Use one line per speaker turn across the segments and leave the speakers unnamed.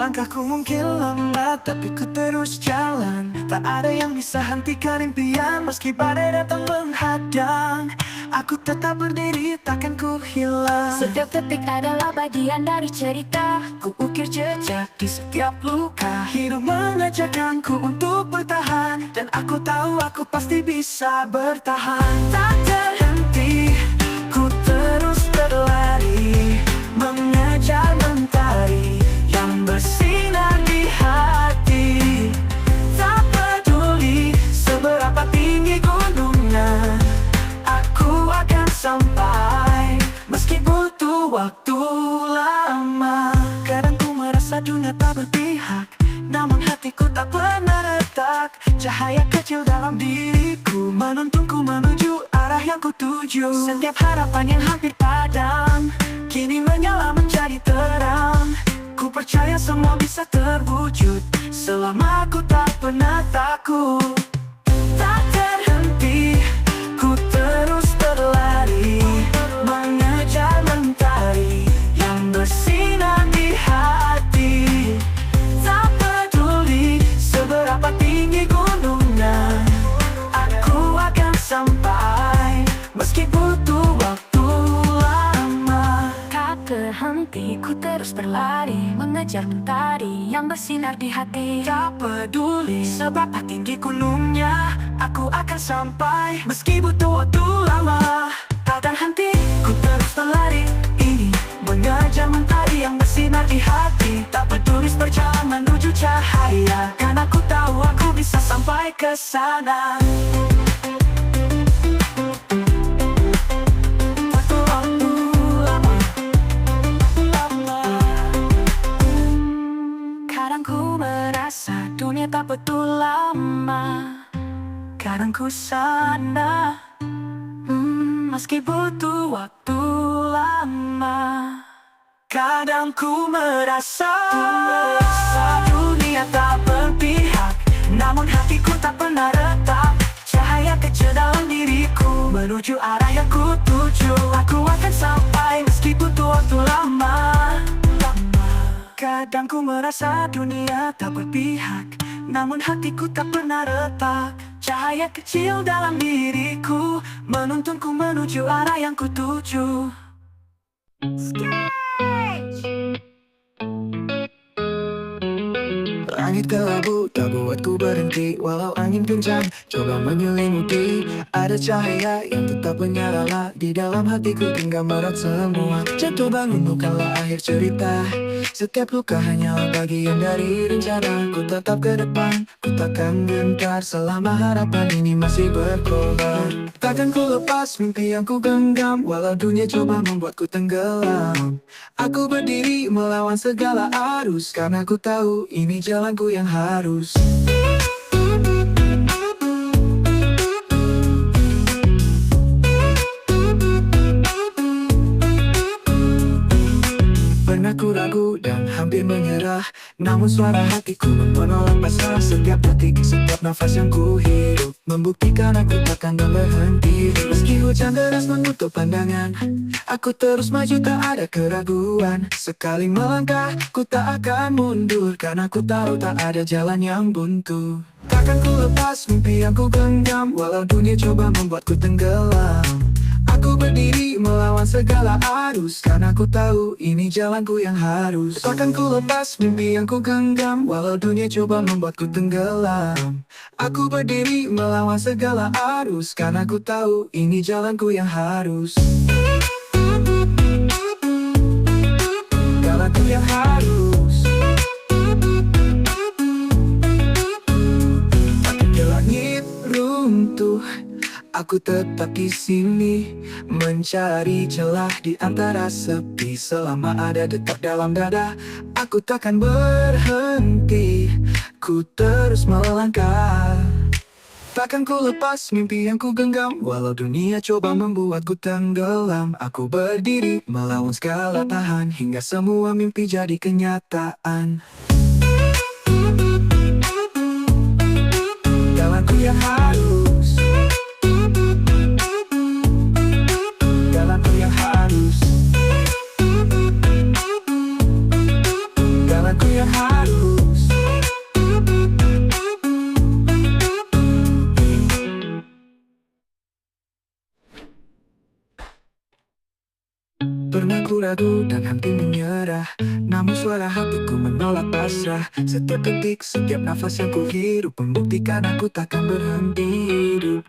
Langkahku mungkin lambat, tapi ku terus jalan. Tak ada yang bisa hentikan impian, meski badai datang menghadang. Aku tetap berdiri, takkan ku hilang.
Setiap detik adalah bagian dari cerita.
Ku ukir jejak di setiap luka. Hidup mengajarkanku untuk bertahan, dan aku tahu aku pasti bisa bertahan. Tak terhenti, ku terus berlari, mengejar mentari yang bersinar di hati. Tak peduli seberapa tinggi gunungnya, aku akan sampai meski butuh waktu lama. Kadang ku merasa dunia tak berpihak, namun hatiku tak pernah retak. Cahaya kecil dalam diriku menuntunku menuju arah yang ku tuju. Setiap harapan yang hampir padam kini menyala menjadi terang. Ku percaya semua bisa terwujud selama aku tak pernah takut. Tak terhenti, ku terus berlari, mengejar mentari yang bersinar di hati. Tak peduli seberapa tinggi gunungnya, aku akan sampai meski butuh waktu lama.
Tak berhenti, ku terus berlari, mengejar mentari yang bersinar di hati.
Tak peduli seberapa tinggi gunungnya, aku akan sampai meski butuh waktu lama. Tak terhenti, ku terus berlari, ini mengejar mentari yang bersinar di hati. Tak peduli berjalan menuju cahaya, karena aku tahu aku bisa sampai ke sana.
Kadang ku merasa dunia tak betul lama.
Kadang ku sana, meski butuh waktu lama. Kadang ku merasa dunia tak berpihak, namun hatiku tak pernah retak. Cahaya kecil dalam diriku menuju arah yang ku tuju. Aku akan sampai meski butuh waktu lama. Kadang ku merasa dunia tak berpihak, namun hatiku tak pernah retak. Cahaya kecil dalam diriku menuntunku menuju arah yang ku tuju. Langit kelabu tak buatku berhenti, walau angin kencang coba menyelimuti. Ada cahaya yang tetap menyala di dalam hatiku hingga merat semua. Jatuh bangun bukanlah akhir cerita, setiap luka hanyalah bagian dari rencana. Ku tetap ke depan, ku takkan gentar selama harapan ini masih berkobar. Takkan ku lepas mimpi yang ku genggam, walau dunia coba membuatku tenggelam. Aku berdiri melawan segala arus, karena ku tahu ini jalanku yang harus. Pernah ku ragu dan hampir menyerah, namun suara hatiku menolak pasrah. Setiap detik, setiap nafas yang ku hirup membuktikan aku takkan berhenti. Meski hujan deras menutup pandangan, aku terus maju tak ada keraguan. Sekali melangkah, ku tak akan mundur, karena ku tahu tak ada jalan yang buntu. Takkan ku lepas mimpi yang ku genggam, walau dunia coba membuatku tenggelam. Aku berdiri melawan segala arus, karena ku tahu ini jalanku yang harus. Takkan ku lepas mimpi yang ku genggam, walau dunia coba membuatku tenggelam. Aku berdiri melawan segala arus, karena ku tahu ini jalanku yang harus. Jalanku yang harus. Makin ke langit runtuh, aku tetap di sini, mencari celah di antara sepi. Selama ada detak dalam dada, aku takkan berhenti, ku terus melangkah. Takkan ku lepas mimpi yang ku genggam, walau dunia coba membuatku tenggelam. Aku berdiri melawan segala tahan, hingga semua mimpi jadi kenyataan. Jalanku yang harus. Jalanku yang harus. Jalanku yang harus. pernah ku ragu dan hampir menyerah, namun suara hatiku menolak pasrah. Setiap detik, setiap nafas yang ku hirup membuktikan aku takkan berhenti hidup.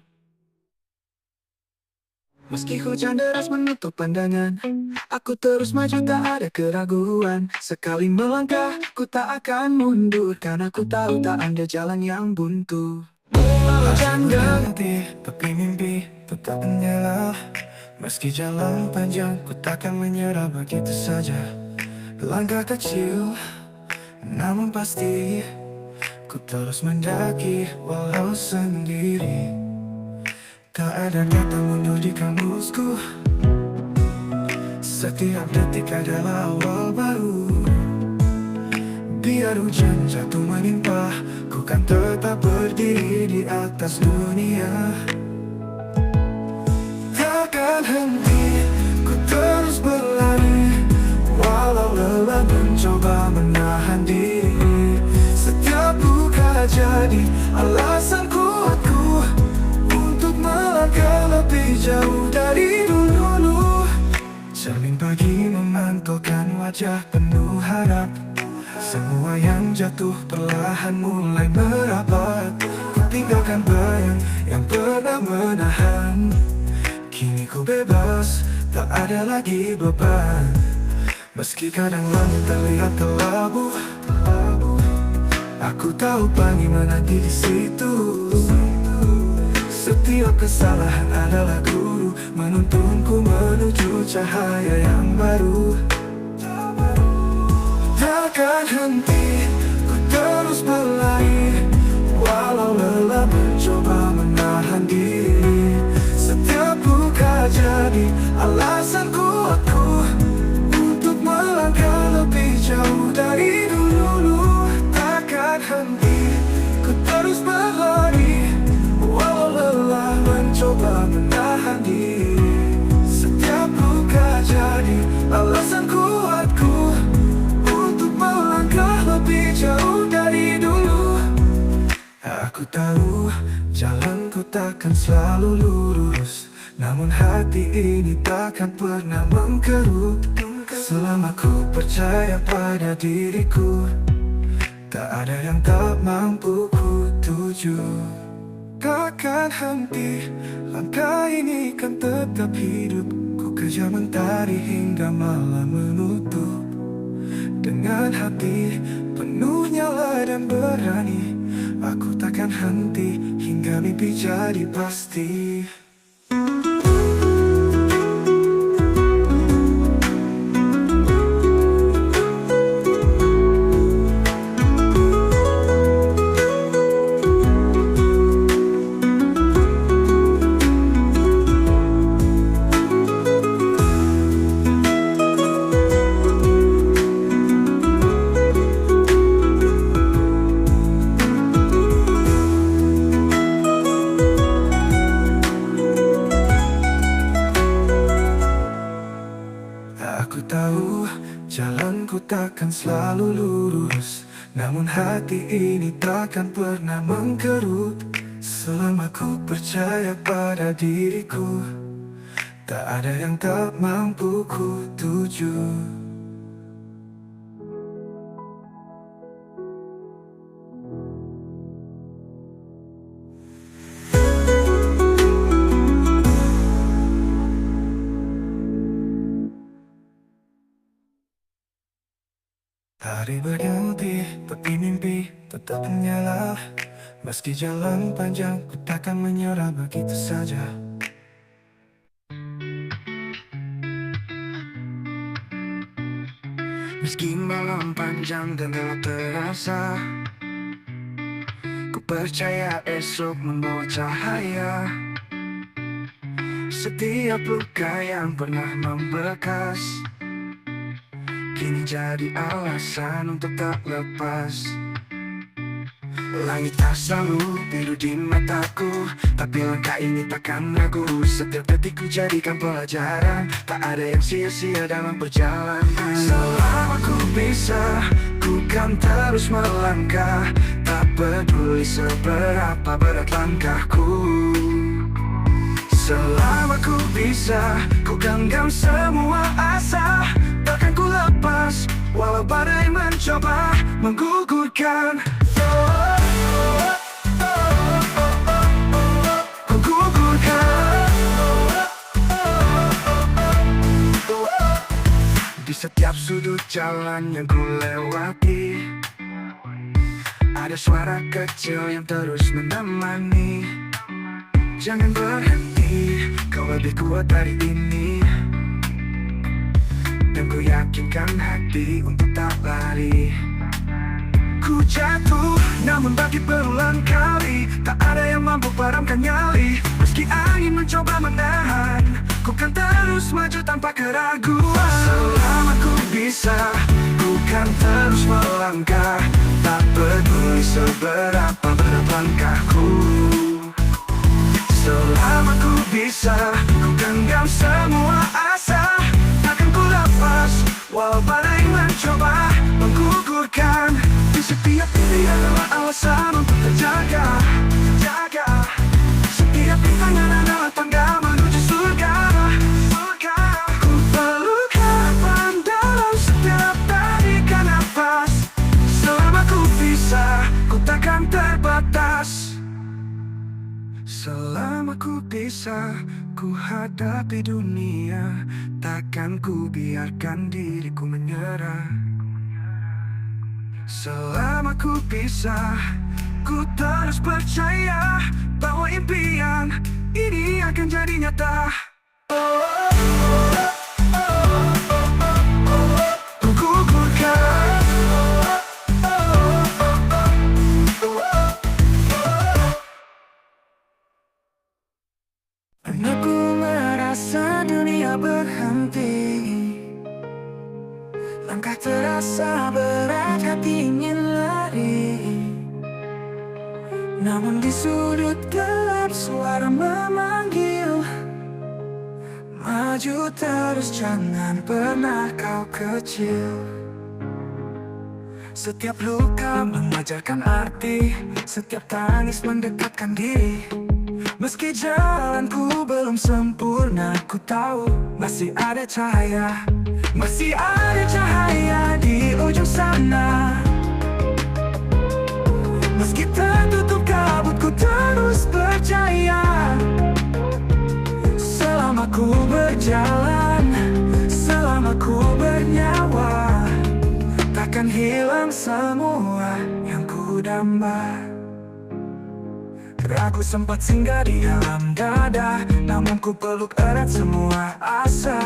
Meski hujan deras menutup pandangan, aku terus maju tak ada keraguan. Sekali melangkah, ku tak akan mundur, karena ku tahu tak ada jalan yang buntu. Hujan berhenti, tapi mimpi tetap menyala. Meski jalan panjang, ku takkan menyerah begitu saja. Langkah kecil, namun pasti, ku terus mendaki walau sendiri. Tak ada kata mundur di kamusku, setiap detik adalah awal baru. Biar hujan jatuh menimpa, ku kan tetap berdiri di atas dunia. Takkan henti, ku terus berlari, walau lelah mencoba menahan diri. Setiap luka jadi alasan kuatku untuk melangkah lebih jauh dari dulu. Cermin pagi memantulkan wajah penuh harap. Semua yang jatuh perlahan mulai merapat. Ku tinggalkan bayang yang pernah menahan. Kini ku bebas, tak ada lagi beban. Meski kadang langit terlihat kelabu, aku tahu pelangi menanti di situ. Setiap kesalahan adalah guru, menuntunku menuju cahaya yang baru. Takkan henti, ku terus berlari, walau lelah mencoba menahan diri. Setiap luka jadi alasan kuatku untuk melangkah lebih jauh dari dulu. Takkan henti, ku terus berlari, walau lelah mencoba menahan diri. Setiap luka jadi alasan kuatku untuk melangkah lebih jauh dari dulu. Aku tahu jalanku takkan selalu lurus, namun hati ini takkan pernah mengkerut. Selama ku percaya pada diriku, tak ada yang tak mampu ku tuju. Takkan henti, langkah ini kan tetap hidup. Ku kejar mentari hingga malam menutup. Dengan hati penuh nyala dan berani, aku takkan henti hingga mimpi jadi pasti. Aku tahu jalanku takkan selalu lurus, namun hati ini takkan pernah mengkerut. Selama ku percaya pada diriku, tak ada yang tak mampu ku tuju. Hari berganti, tapi mimpi tetap menyala. Meski jalan panjang, ku takkan menyerah begitu saja. Meski malam panjang dan gelap terasa, ku percaya esok membawa cahaya. Setiap luka yang pernah membekas kini jadi alasan untuk tak lepas. Langit tak selalu biru di mataku, tapi langkah ini takkan ragu. Setiap detikku jadikan pelajaran, tak ada yang sia-sia dalam perjalanan. Selama ku bisa, ku kan terus melangkah, tak peduli seberapa berat langkahku. Selama ku bisa, ku genggam semua asa. Takkan ku lepas, walau badai mencoba menggugurkan. Menggugurkan. Di setiap sudut jalan yang ku lewati, ada suara kecil yang terus menemani. Jangan berhenti, kau lebih kuat dari ini. Dan ku yakinkan hati untuk tak lari. Ku jatuh, namun bagi berulang kali, tak ada yang mampu padamkan nyali. Meski angin mencoba menahan, ku kan terus maju tanpa keraguan. Selama ku bisa, ku kan terus melangkah. Tak peduli seberapa berat langkahku. Selama ku bisa, ku genggam semua asa. Takkan ku lepas, walau badai mencoba menggugurkan. Di setiap titik adalah alasan untuk terjaga. Setiap rintangan adalah tangga menuju surga. Ku peluk harapan dalam setiap tarikan nafas. Selama ku bisa, ku takkan terbatas. Selama ku bisa, ku hadapi dunia. Takkan ku biarkan diriku menyerah. Selama ku bisa, ku terus percaya bahwa impian ini akan jadi nyata. Ku gugurkan. Pernah ku merasa dunia berhenti, langkah terasa berat, hati ingin lari. Namun di sudut gelap suara memanggil, maju terus, jangan pernah kau kecil. Setiap luka mengajarkan arti, setiap tangis mendekatkan diri. Meski jalanku belum sempurna, ku tahu masih ada cahaya. Masih ada cahaya di ujung sana. Meski tertutup kabut, ku terus percaya. Selama ku berjalan, selama ku bernyawa, takkan hilang semua yang ku damba. Ragu sempat singgah di dalam dada, namun ku peluk erat semua asa.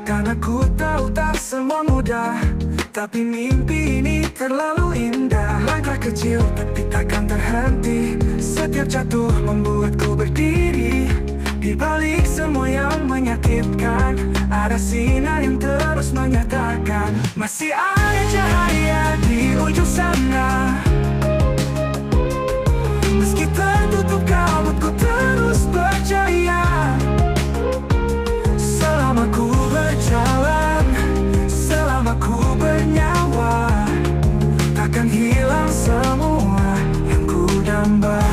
Karena ku tahu tak semua mudah, tapi mimpi ini terlalu indah. Langkah kecil tapi takkan terhenti, setiap jatuh membuatku berdiri. Di balik semua yang menyakitkan, ada sinar yang terus menyatakan masih ada cahaya di ujung sana. Meski tertutup kabut, ku terus percaya. Selama ku berjalan, selama ku bernyawa, takkan hilang semua yang ku damba.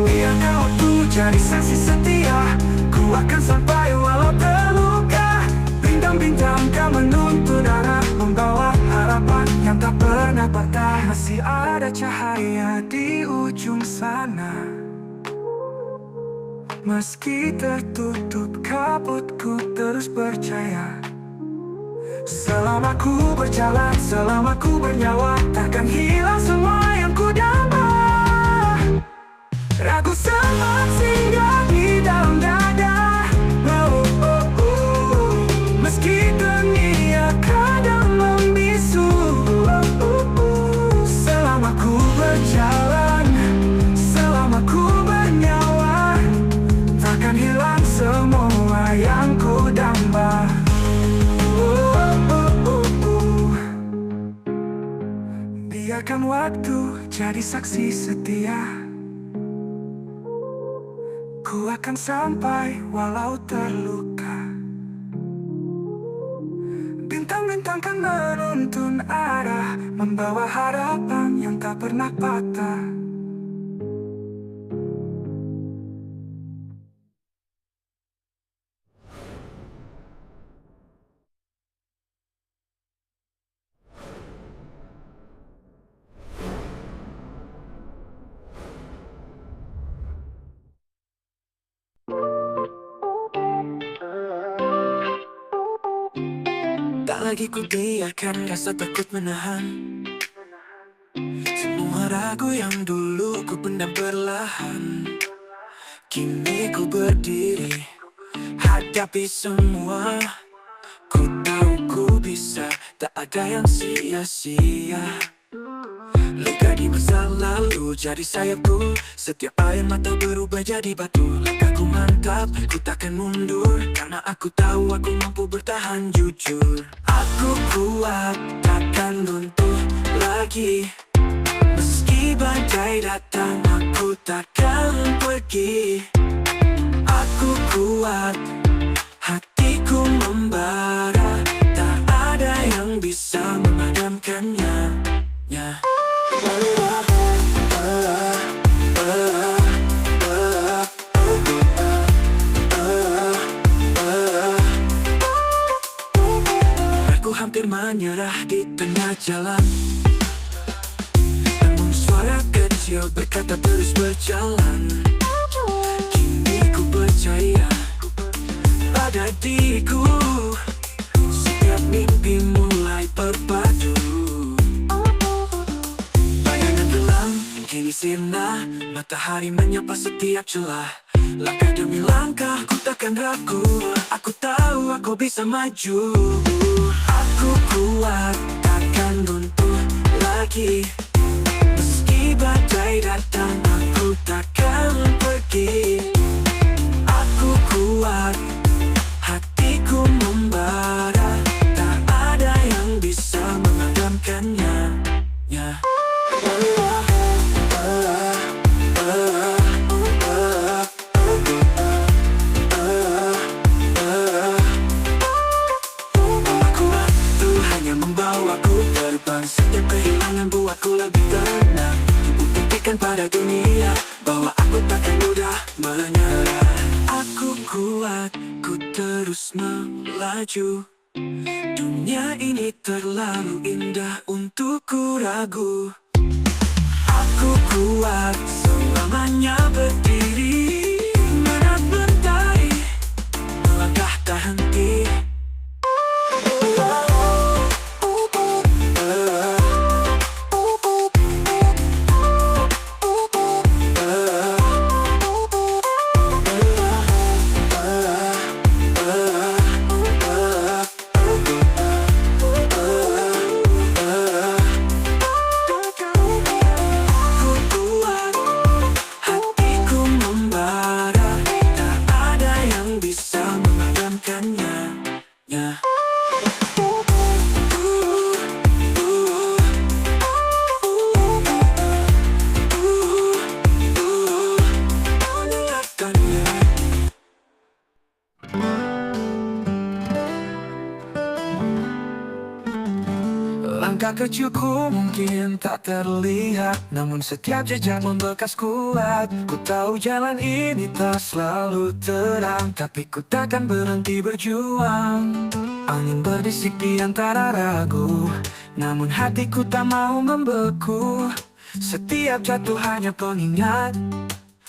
Biarkan waktu jadi saksi setia, ku akan sampai walau terluka. Bintang-bintang kan menuntun arah, membawa harapan yang tak pernah patah. Masih ada cahaya di ujung sana. Meski tertutup kabut, ku terus percaya. Selama ku berjalan, selama ku bernyawa, takkan hilang semua yang ku damba. Ragu sempat singgah di dalam dada. Meski dunia kadang membisu, selama ku berjalan, selama ku bernyawa, takkan hilang semua yang ku damba. Biarkan waktu jadi saksi setia, ku akan sampai walau terluka. Bintang-bintang kan menuntun arah, membawa harapan yang tak pernah patah. lagi ku biarkan rasa takut menahan semua ragu yang dulu ku pendam perlahan. Kini ku berdiri, hadapi semua. Ku tahu ku bisa, tak ada yang sia-sia. Luka di masa lalu jadi sayapku. Setiap air mata berubah jadi batu. Langkahku mantap, ku takkan mundur, karena aku tahu aku mampu bertahan jujur. Aku kuat, takkan runtuh lagi. Meski badai datang, aku takkan pergi. Aku kuat, hatiku membara. Tak ada yang bisa memadamkannya. Aku hampir menyerah di tengah jalan, namun suara kecil berkata terus berjalan. Kini ku percaya pada diriku. Setiap mimpi mulai berpadu. Bayangan gelam kini sirna, matahari menyapa setiap celah. Langkah demi langkah ku takkan ragu. Aku tahu aku bisa maju. Aku kuat, takkan runtuh lagi. Meski badai datang, aku takkan pergi. Aku kuat, hatiku membara. Tak ada yang bisa memadamkannya. Membawaku terbang, setiap kehilangan buatku lebih tenang. Buktikan pada dunia bahwa aku takkan mudah menyerah. Aku kuat, ku terus melaju. Dunia ini terlalu indah untuk ku ragu. Aku kuat, selamanya berdiri. Menat mentari, melangkah tak henti. Langkah kecilku mungkin tak terlihat, namun setiap jejak membekas kuat. Ku tahu jalan ini tak selalu terang, tapi ku takkan berhenti berjuang. Angin berbisik di antara ragu, namun hatiku tak mau membeku. Setiap jatuh hanya pengingat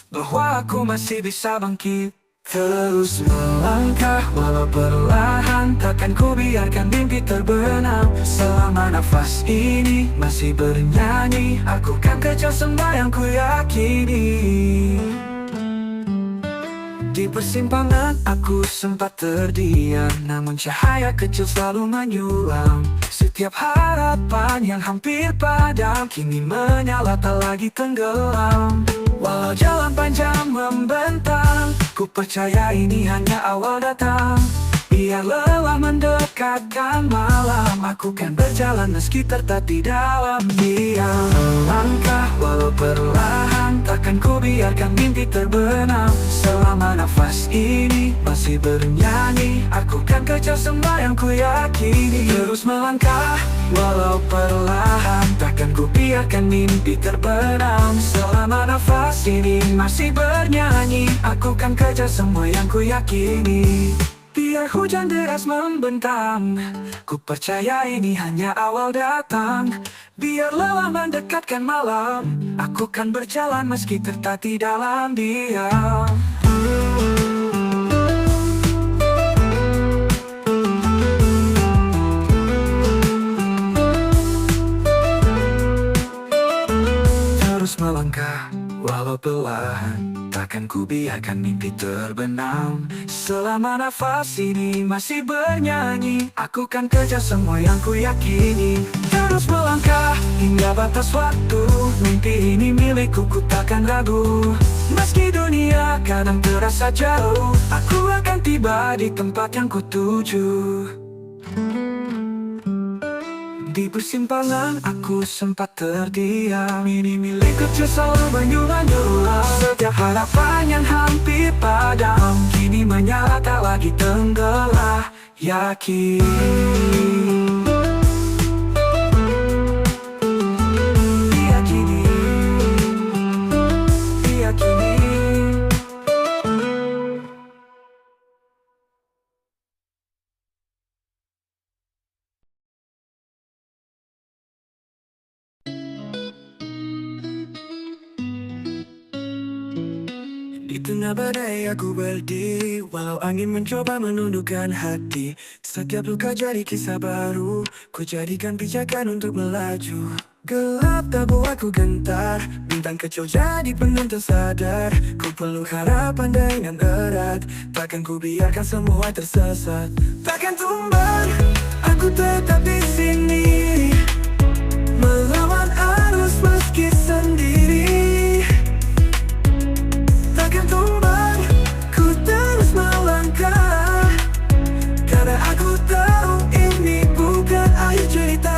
bahwa aku masih bisa bangkit. Terus melangkah walau perlahan, takkan ku biarkan mimpi terbenam. Selama nafas ini masih bernyanyi, aku kan kejar semua yang ku yakini. Di persimpangan aku sempat terdiam, namun cahaya kecil selalu menyulam. Setiap harapan yang hampir padam kini menyala tak lagi tenggelam. Walau jalan panjang membentang, ku percaya ini hanya awal datang. Biar lelah mendekatkan malam, aku kan berjalan meski tertatih dalam diam. Melangkah walau perlahan, takkan ku biarkan mimpi terbenam. Selama nafas ini masih bernyanyi, aku kan kejar semua yang ku yakini. Terus melangkah walau perlahan, takkan ku biarkan mimpi terbenam. Selama nafas ini masih bernyanyi, aku kan kejar semua yang ku yakini. Biar hujan deras membentang, ku percaya ini hanya awal datang. Biar lelah mendekatkan malam, aku kan berjalan meski tertatih dalam diam. terus melangkah, walau perlahan. Takkan ku biarkan mimpi terbenam. Selama nafas ini masih bernyanyi, aku kan kejar semua yang ku yakini. Terus melangkah hingga batas waktu. Mimpi ini milikku, ku takkan ragu. Meski dunia kadang terasa jauh, aku akan tiba di tempat yang ku tuju. Di persimpangan aku sempat terdiam. Ini milikku selalu menyulam. Setiap harapan yang hampir padam kini menyala tak lagi tenggelam. Yakin diyakini, diyakini. Di tengah badai aku berdiri, walau angin mencoba menundukkan hati. Setiap luka jadi kisah baru, ku jadikan pijakan untuk melaju. Gelap tak buatku gentar, bintang kecil jadi penonton sadar. Ku perlu harapan dengan erat, takkan ku biarkan semua tersesat. Takkan tumbang, aku tetap di sini, melawan arus meski sendiri. Takkan tumbang, ku terus melangkah, karena aku tahu ini bukan akhir cerita.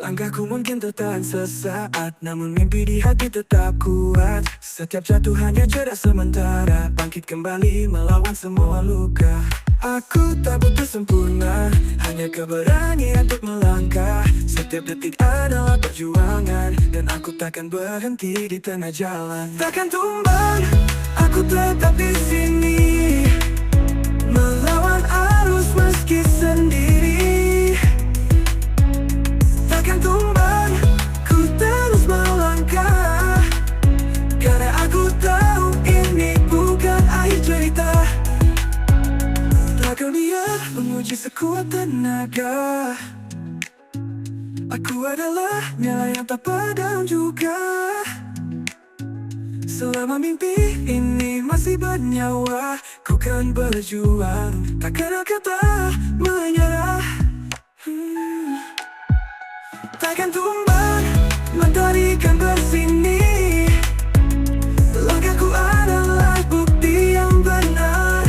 Langkahku mungkin tertahan sesaat, namun mimpi di hati tetap kuat. Setiap jatuh hanya jeda sementara, bangkit kembali melawan semua luka. Aku tak butuh sempurna, hanya keberanian untuk melangkah. Setiap detik adalah perjuangan, dan aku takkan berhenti di tengah jalan. Takkan tumbang, aku tetap di sini, melawan arus meski sendiri. Takkan tumbang, ku terus melangkah, karena aku tahu ini bukan akhir cerita. Takkan biar menguji sekuat tenaga, aku adalah nyala yang tak padam juga. Selama mimpi ini masih bernyawa, ku kan berjuang, takkan kata menyerah. Takkan tumbang, matahari kan bersini. Langkahku adalah bukti yang benar.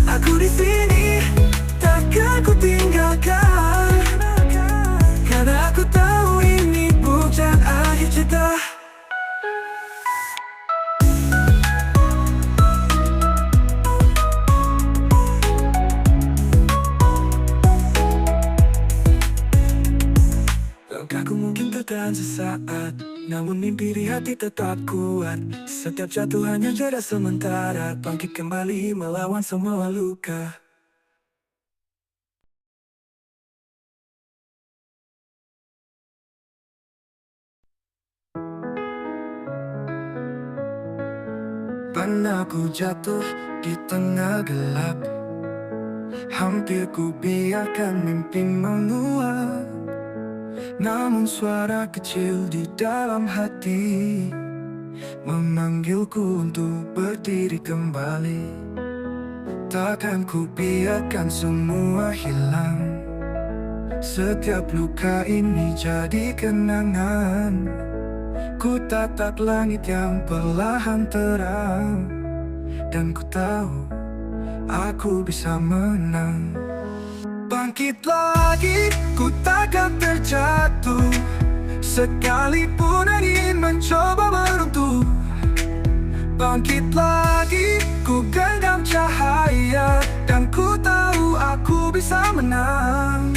Aku di sini, takkan ku tinggalkan, karena aku tahu ini bukan akhir cerita. Langkahku mungkin tertahan sesaat, namun mimpi di hati tetap kuat. Setiap jatuh hanya jeda sementara, bangkit kembali melawan semua luka. Pernah ku jatuh di tengah gelap, hampir ku biarkan mimpi menguap. Namun suara kecil di dalam hati memanggilku untuk berdiri kembali. Takkan ku biarkan semua hilang, setiap luka ini jadi kenangan. Ku tatap langit yang perlahan terang, dan ku tahu aku bisa menang. Bangkit lagi, ku takkan terjatuh, sekalipun angin mencoba meruntuh. Bangkit lagi, ku genggam cahaya, dan ku tahu aku bisa menang.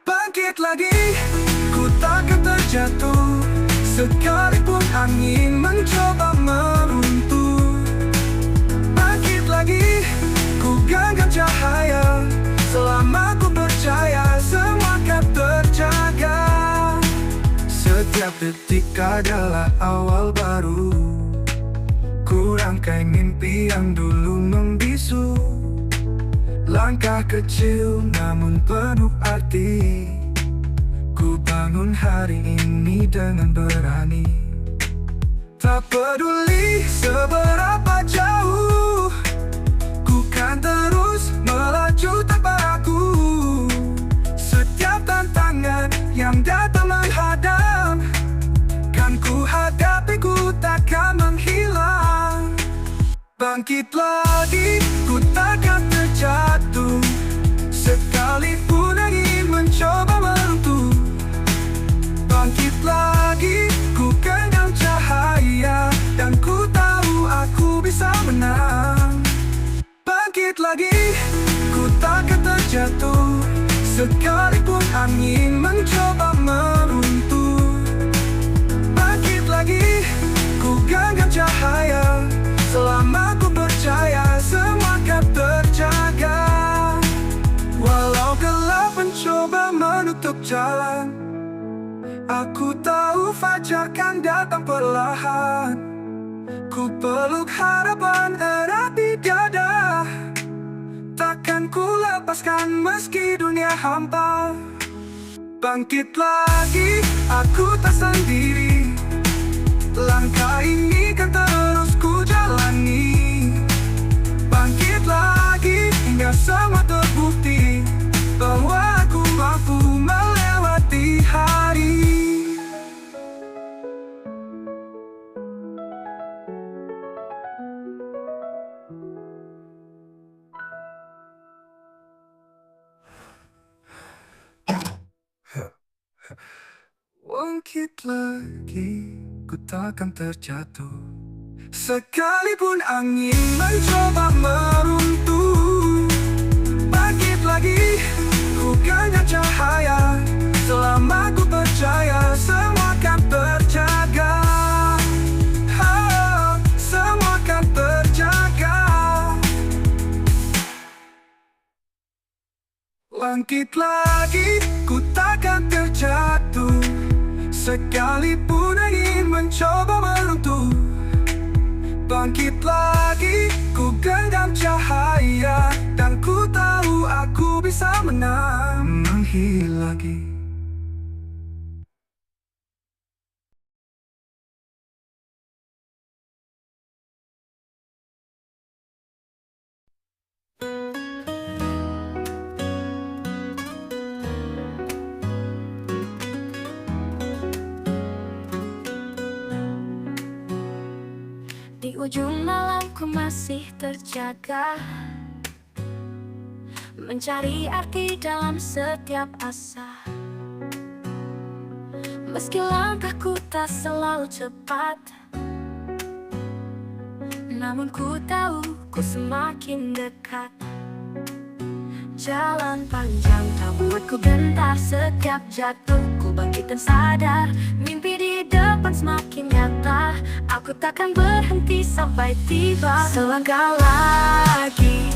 Bangkit lagi, ku takkan terjatuh, sekalipun angin mencoba meruntuh. Bangkit lagi, ku genggam cahaya, selama ku percaya semua akan terjaga. Setiap detik adalah awal baru, ku rangkai mimpi yang dulu membisu. Langkah kecil namun penuh arti, Ku bangun hari ini dengan berani. Tak peduli seberapa jauh, ku kan terus melaju tanpa ragu. Setiap tantangan yang datang menghadang, kan ku hadapi, ku takkan menghilang. Bangkit lagi, ku takkan terjatuh, sekalipun angin mencoba meruntuh. Bangkit lagi, ku genggam cahaya, dan ku tahu aku bisa menang. Bangkit lagi, ku takkan terjatuh, sekalipun angin mencoba meruntuh. Bangkit lagi, ku genggam cahaya, selama ku percaya semua akan terjaga. Walau gelap mencoba menutup jalan, aku tahu fajar kan datang perlahan. Ku peluk harapan erat di dada, takkan ku lepaskan meski dunia hampa. Bangkit lagi, aku tak sendiri, langkah ini kan terus ku jalani. Bangkit lagi, hingga semua terbukti bahwa aku mampu melewati hari. Bangkit lagi, ku takkan terjatuh, sekalipun angin mencoba meruntuh. Bangkit lagi, ku genggam cahaya, selama ku percaya semua akan terjaga. Semua akan terjaga. Bangkit lagi, ku takkan terjatuh, sekalipun angin mencoba meruntuh. Bangkit lagi, ku genggam cahaya, dan ku tahu aku bisa menang. Bangkit lagi.
Di ujung malamku masih terjaga, mencari arti dalam setiap asa. Meski langkahku tak selalu cepat, namun ku tahu ku semakin dekat. Jalan panjang tak buatku gentar, setiap jatuh ku bangkit dan sadar. Mimpi di depan semakin nyata, aku takkan berhenti sampai tiba. Selangkah lagi,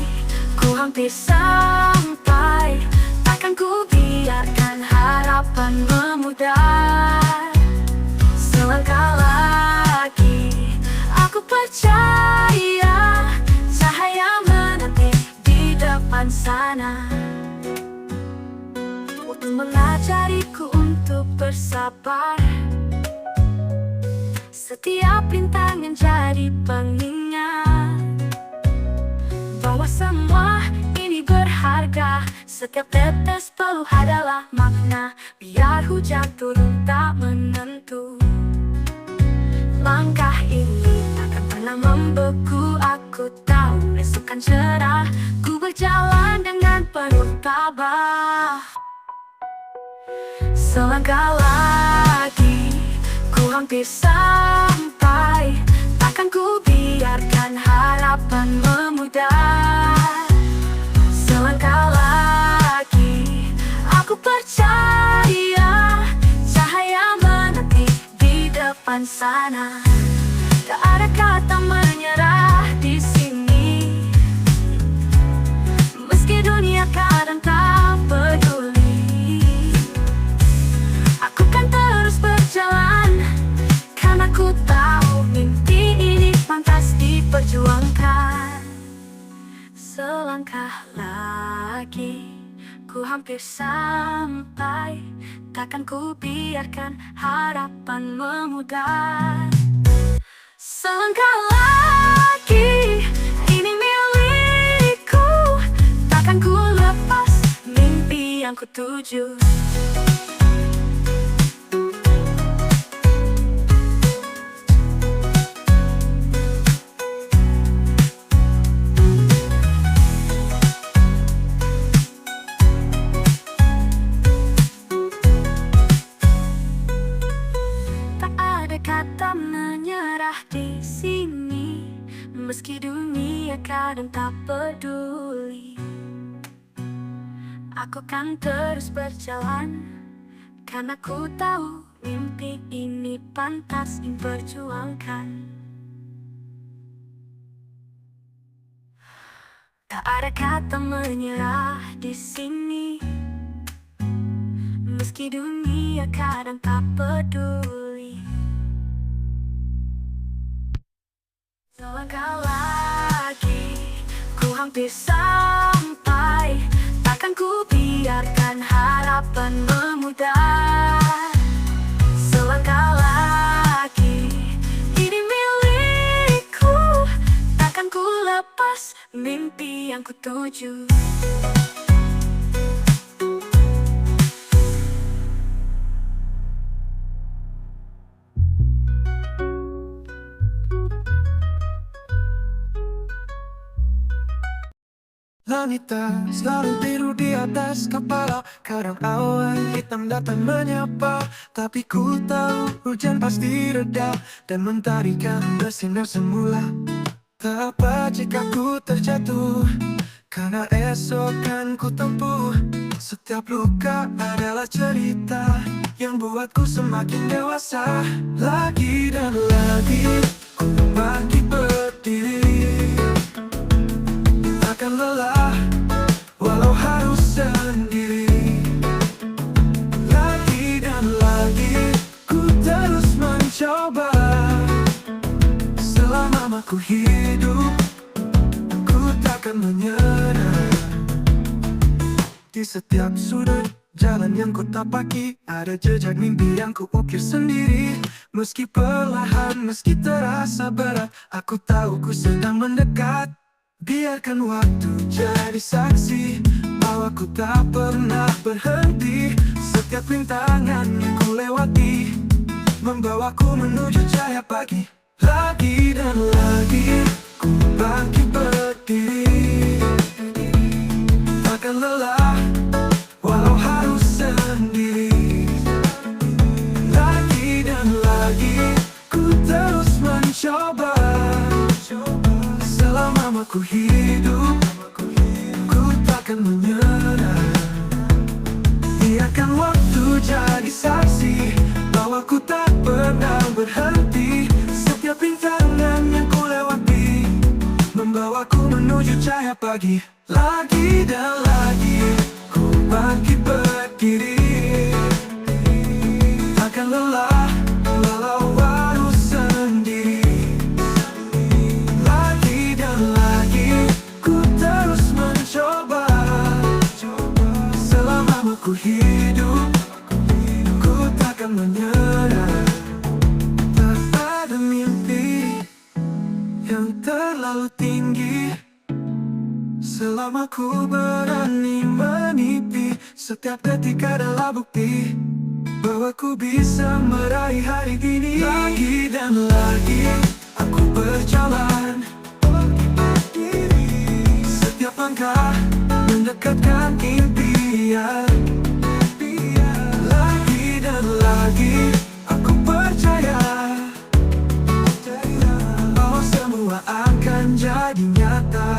ku hampir sampai, takkan ku biarkan harapan memudar. Selangkah lagi, aku percaya cahaya menanti di depan sana, untuk mengajariku untuk bersabar. Setiap rintangan jadi pengingat bahwa semua ini berharga. Setiap tetes peluh adalah makna, biar hujan turun tak menentu. Langkah ini takkan pernah membeku, aku tahu esok kan cerah. Ku berjalan dengan penuh tabah. Selangkah lagi, ku hampir sampai, takkan ku biarkan harapan memudar. Selangkah lagi, aku percaya cahaya menanti di depan sana. Tak ada kata menyerah di sini, meski dunia kadang tak peduli. Aku kan terus berjalan, karena ku tahu mimpi ini pantas diperjuangkan. Selangkah lagi, ku hampir sampai, takkan ku biarkan harapan memudar. Selangkah lagi, ini milikku, takkan ku lepas mimpi yang ku tuju. Kata menyerah di sini, meski dunia kadang tak peduli. Aku kan terus berjalan, karena ku tahu mimpi ini pantas diperjuangkan. Tak ada kata menyerah di sini, meski dunia kadang tak peduli. Selangkah lagi, ku hampir sampai, takkan ku biarkan harapan memudar. Selangkah lagi, ini milikku, takkan ku lepas mimpi yang ku tuju.
Langit tak selalu biru di atas kepala, kadang awan hitam datang menyapa. Tapi ku tahu hujan pasti reda dan mentari kan bersinar semula. Tak apa jika ku terjatuh, karena esok kan ku tempuh. Setiap luka adalah cerita yang buatku semakin dewasa. Lagi dan lagi ku bangkit berdiri, takkan lelah walau harus sendiri. Lagi dan lagi ku terus mencoba. Selama aku hidup, ku takkan menyerah. Di setiap sudut jalan yang ku tapaki, ada jejak mimpi yang ku ukir sendiri. Meski perlahan, meski terasa berat, aku tahu ku sedang mendekat. Biarkan waktu jadi saksi bahwa ku tak pernah berhenti. Setiap rintangan yang ku lewati membawaku menuju cahaya pagi. Lagi dan lagi ku bangkit berdiri, takkan lelah walau harus sendiri. Lagi dan lagi ku terus mencoba. Selama aku hidup, ku takkan menyerah. Biarkan waktu jadi saksi bahwa ku tak pernah berhenti. Setiap rintangan yang ku lewati membawaku menuju cahaya pagi. Lagi dan lagi ku bangkit berdiri, takkan lelah walau harus sendiri. Lagi dan lagi ku terus mencoba. Selama aku hidup, ku takkan menyerah. Tak ada mimpi yang terlalu tinggi selama ku berani menipi. Setiap detik adalah bukti bahwa ku bisa meraih hari ini. Lagi dan lagi aku berjalan, setiap langkah mendekatkan impian. Lagi dan lagi aku percaya bahwa semua akan jadi nyata.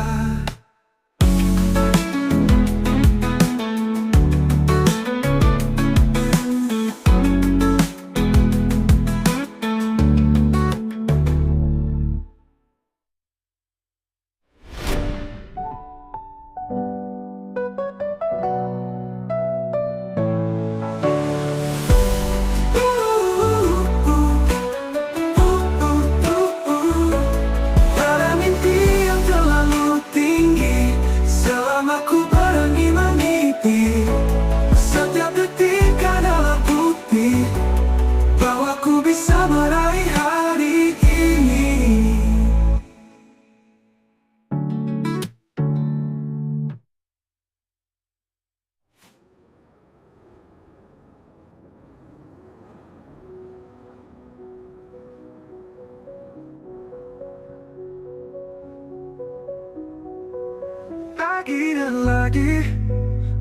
Lagi dan lagi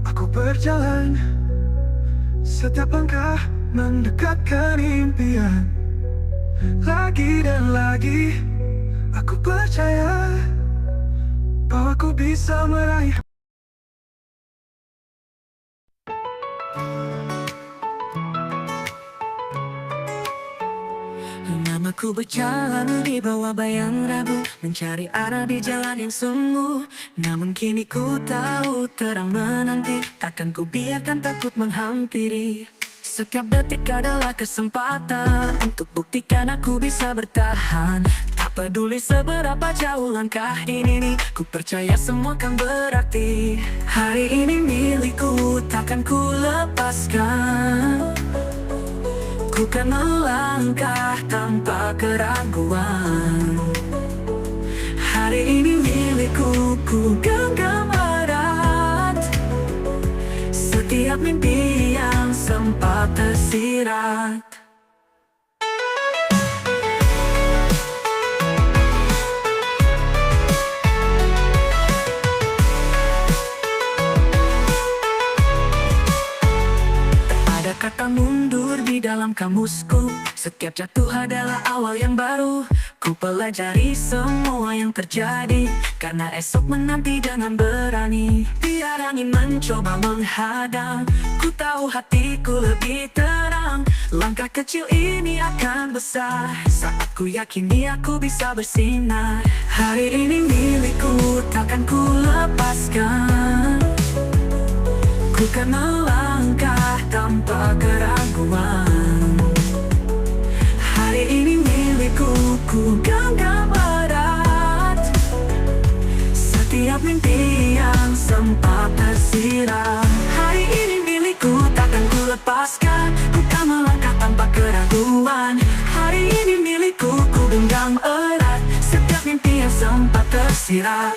aku berjalan, setiap langkah mendekatkan impian. Lagi dan lagi aku percaya bahwa aku bisa meraih. Namaku berjalan di bawah bayang ragu, mencari arah di jalan yang semu. Namun kini ku tahu terang menanti, takkan ku biarkan takut menghampiri. Setiap detik adalah kesempatan untuk buktikan aku bisa bertahan. Tak peduli seberapa jauh langkah ini, ku percaya semua kan berarti. Hari ini milikku, takkan ku lepaskan. Ku kan melangkah tanpa keraguan. Hari ini milikku, ku genggam erat setiap mimpi yang sempat tersirat. Ada kata mundur di dalam kamusku, setiap jatuh adalah awal yang baru. Ku pelajari semua yang terjadi, karena esok menanti dengan berani. Biar angin mencoba menghadang, ku tahu hatiku lebih terang. Langkah kecil ini akan besar, saat ku yakini aku bisa bersinar. Hari ini milikku, takkan ku lepaskan. Ku kan melangkah tanpa keraguan. Hari ini milikku, ku genggam erat setiap mimpi yang sempat tersirat. Hari ini milikku, takkan ku lepaskan. Ku kan melangkah tanpa keraguan. Hari ini milikku, ku genggam erat setiap mimpi yang sempat tersirat.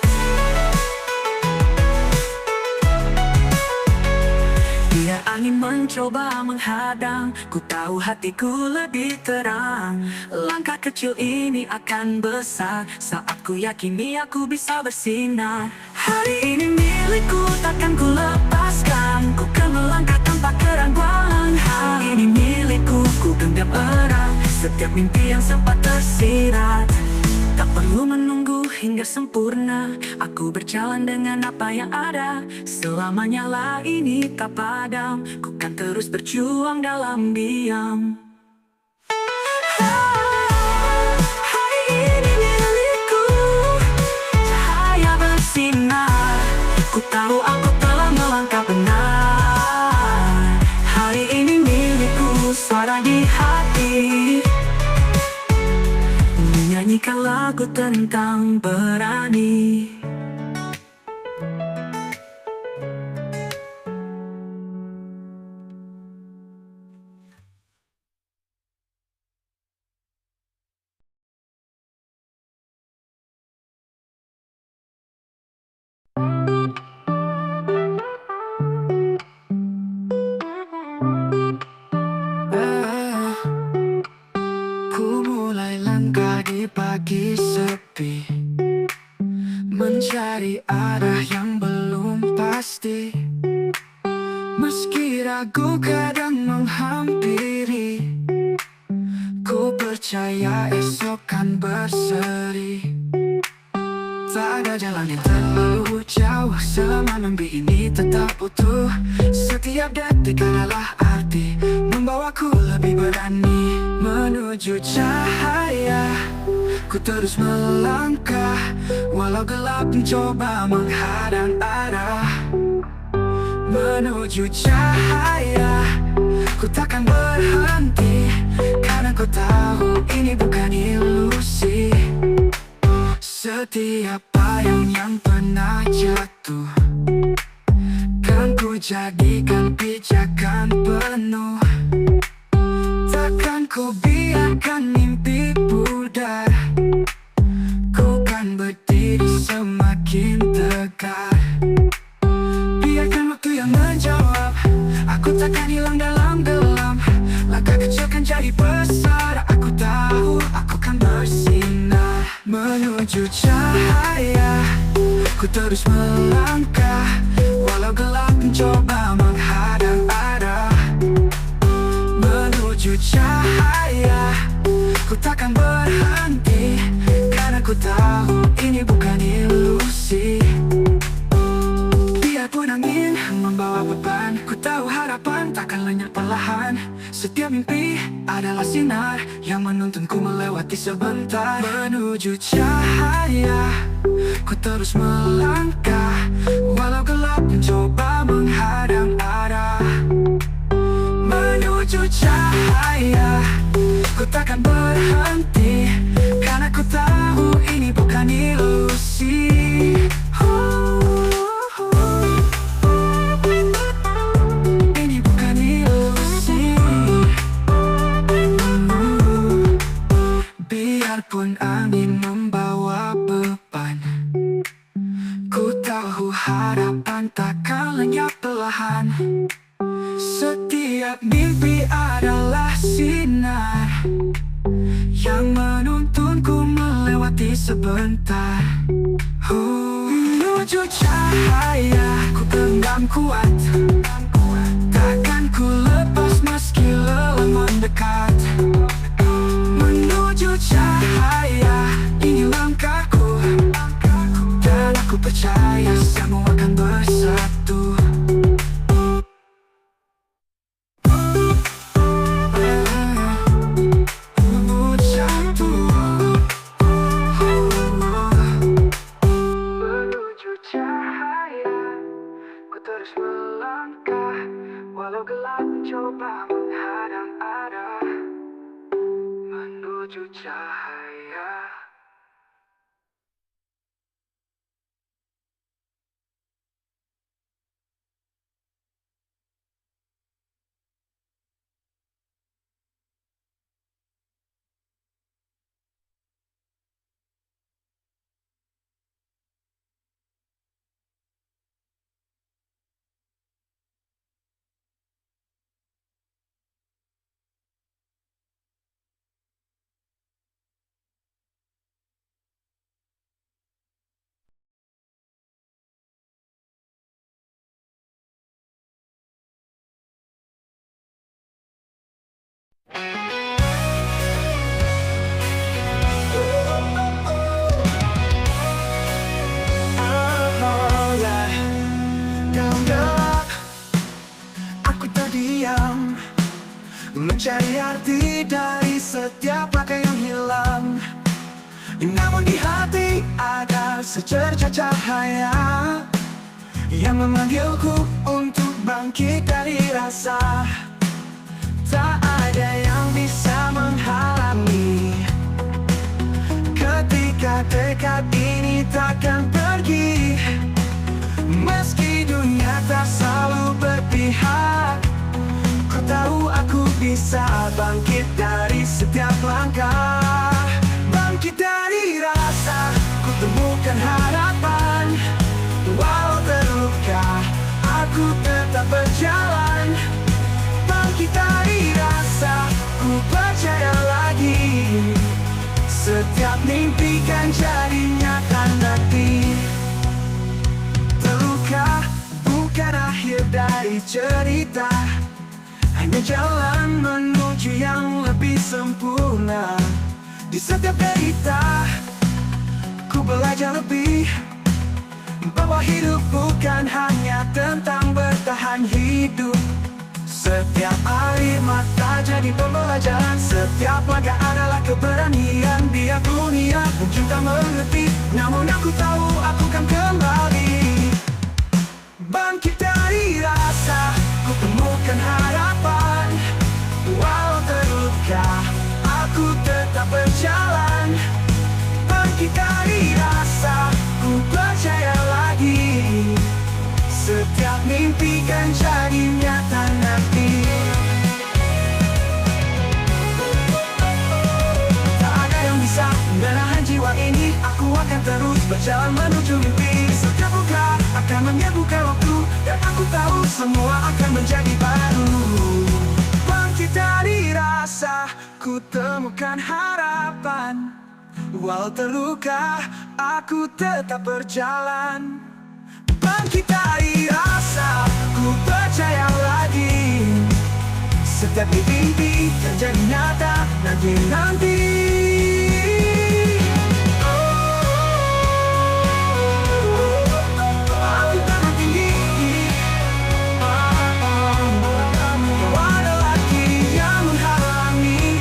Biar angin mencoba menghadang, ku tahu hatiku lebih terang. Langkah kecil ini akan besar, saat ku yakini aku bisa bersinar. Hari ini milikku, takkan ku lepaskan. Ku kan melangkah tanpa keraguan. Hari ini milikku, ku genggam erat setiap mimpi yang sempat tersirat. Tak perlu menunggu hingga sempurna, aku berjalan dengan apa yang ada. Selamanya lah ini tak padam, ku kan terus berjuang dalam diam. Hari ini milikku, cahaya bersinar. Ku tahu aku telah melangkah benar. Hari ini milikku, suara di hati, nyanyikan lagu tentang berani. Ku mulai langkah di pagi sepi, mencari arah yang belum pasti. Meski ragu kadang menghampiri, ku percaya esok kan berseri. Tak ada jalan yang terlalu jauh, selama mimpi ini tetap utuh. Setiap detik adalah arti, membawaku lebih berani menuju cahaya. Ku terus melangkah, walau gelap mencoba menghadang arah. Menuju cahaya, ku takkan berhenti, karena ku tahu ini bukan ilusi. Setiap bayang yang pernah jatuh kan ku jadikan pijakan penuh. Takkan ku biarkan mimpi pudar, ku kan berdiri semakin tegar. Biarkan waktu yang menjawab, aku takkan hilang dalam gelap. Langkah kecil kan jadi besar, aku tahu aku kan bersinar. Menuju cahaya, Ku terus melangkah, walau gelap mencoba menghadang arah menuju cahaya. Ku takkan berhenti, karena ku tahu ini bukan ilusi. Biarpun angin membawa beban, ku tahu harapan takkan lenyap perlahan. Setiap mimpi adalah sinar yang menuntunku melewati sebentar menuju cahaya. Ku terus melangkah, walau gelap mencoba menghadang arah menuju cahaya. Ku takkan berhenti, karena ku tahu ini bukan ilusi. Ini bukan ilusi. Biarpun angin membawa beban, ku tahu harapan takkan lenyap perlahan. Setiap mimpi adalah sinar yang menuntunku melewati sebentar menuju cahaya. Ku genggam kuat, takkan ku lepas meski lelah mendekat menuju cahaya. Ini langkahku, dan aku percaya semua akan bersatu. Terus melangkah, walau gelap mencoba menghadang arah menuju cahaya. Mencari arti dari setiap langkah yang hilang, namun di hati ada secercah cahaya yang memanggilku untuk bangkit dari rasa. Tak ada yang bisa menghalangi ketika tekad ini takkan pergi. Meski dunia tak selalu berpihak, ku tahu aku bisa bangkit dari setiap langkah. Bangkit dari rasa, ku temukan harapan. Walau terluka, aku tetap berjalan. Bangkit dari rasa, ku percaya lagi. Setiap mimpi kan jadi nyata nanti. Terluka bukan akhir dari cerita, hanya jalan menuju yang lebih sempurna. Di setiap derita, ku belajar lebih, bahwa hidup bukan hanya tentang bertahan hidup. Setiap air mata jadi pembelajaran, setiap langkah adalah keberanian. Biar dunia mungkin tak mengerti, namun aku tahu aku kan kembali. Bangkit dari rasa, ku temukan harapan. Walau terluka, aku tetap berjalan. Bangkit dari rasa, ku percaya lagi. Setiap mimpi kan jadi nyata nanti. Tak ada yang bisa menahan jiwa ini. Aku akan terus berjalan menuju mimpi. Setiap buka akan menyembuhkan waktu, dan aku tahu semua akan menjadi baru. Bangkit dari rasa, ku temukan harapan. Walau terluka, aku tetap berjalan. Bangkit dari rasa, ku percaya lagi. Setiap mimpi terjadi nyata nanti. Aku tanah tinggi, walau lagi yang menghalangi.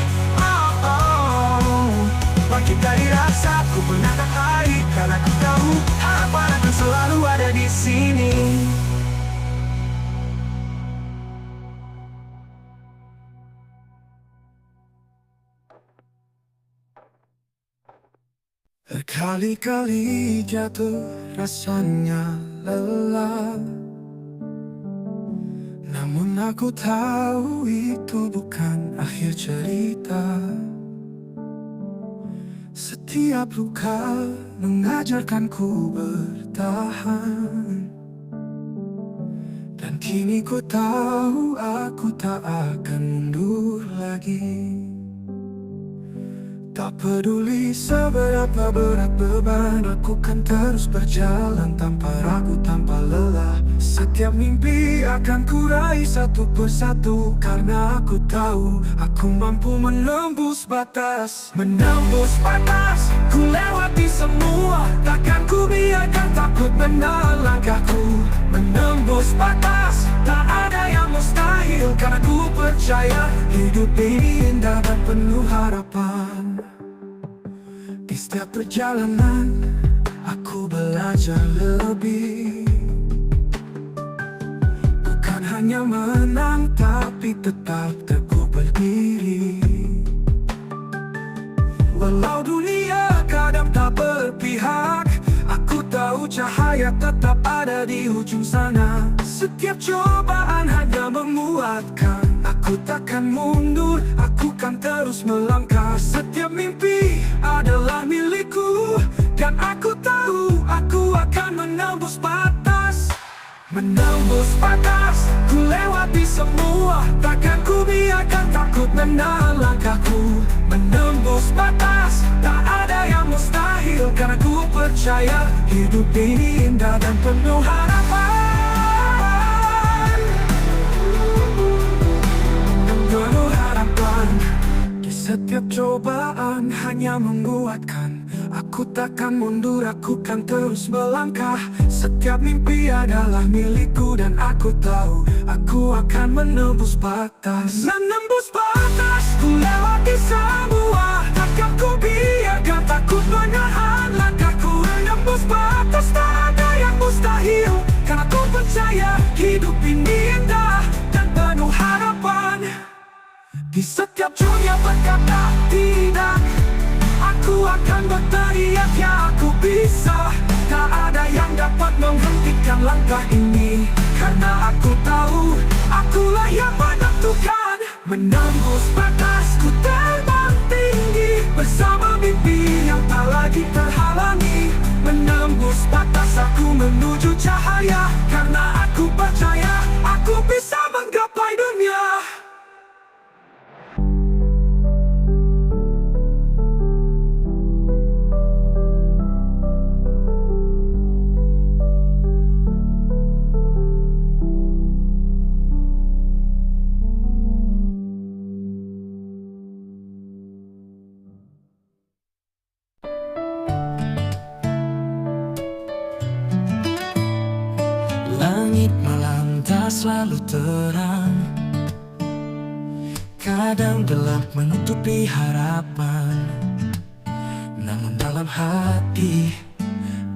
Bangkit dari rasa, ku menatap hari, karena ku tahu harapan akan selalu ada di sini. Berkali-kali jatuh rasanya lelah, namun aku tahu itu bukan akhir cerita. Setiap luka mengajarkanku bertahan, dan kini ku tahu aku tak akan mundur lagi. Tak peduli seberapa berat beban, aku kan terus berjalan tanpa ragu, tanpa lelah. Setiap mimpi akan ku raih satu persatu, karena aku tahu aku mampu menembus batas. Menembus batas, ku lewati semua, takkan ku biarkan takut menahan langkahku. Menembus batas, tak ada yang mustahil, karena ku percaya hidup ini indah dan penuh harapan. Di setiap perjalanan, aku belajar lebih. Bukan hanya menang, tapi tetap teguh berdiri. Walau dunia kadang tak berpihak, aku tahu cahaya tetap ada di ujung sana. Setiap cobaan hanya menguatkan, aku takkan mundur, aku kan terus melangkah. Setiap mimpi adalah milikku, dan aku tahu aku akan menembus batas. Menembus batas, ku lewati semua, takkan ku biarkan takut menahan langkahku. Menembus batas, tak ada yang mustahil, karena ku percaya hidup ini indah dan penuh harapan. Penuh harapan. Di setiap cobaan hanya menguatkan, aku takkan mundur, aku kan terus melangkah. Setiap mimpi adalah milikku, dan aku tahu aku akan menembus batas. Menembus batas, ku lewati semua, takkan ku biarkan takut menahan langkahku. Menembus batas, tak ada yang mustahil, karena ku percaya hidup ini indah dan penuh harapan. Di setiap dunia berkata tidak, aku akan berteriak ya aku bisa. Tak ada yang dapat menghentikan langkah ini, karena aku tahu akulah yang menentukan. Menembus batas, ku terbang tinggi bersama mimpi yang tak lagi terhalangi. Menembus batas, aku menuju cahaya, karena aku percaya aku bisa menggapai dunia. Langit malam tak selalu terang, kadang gelap menutupi harapan. Namun dalam hati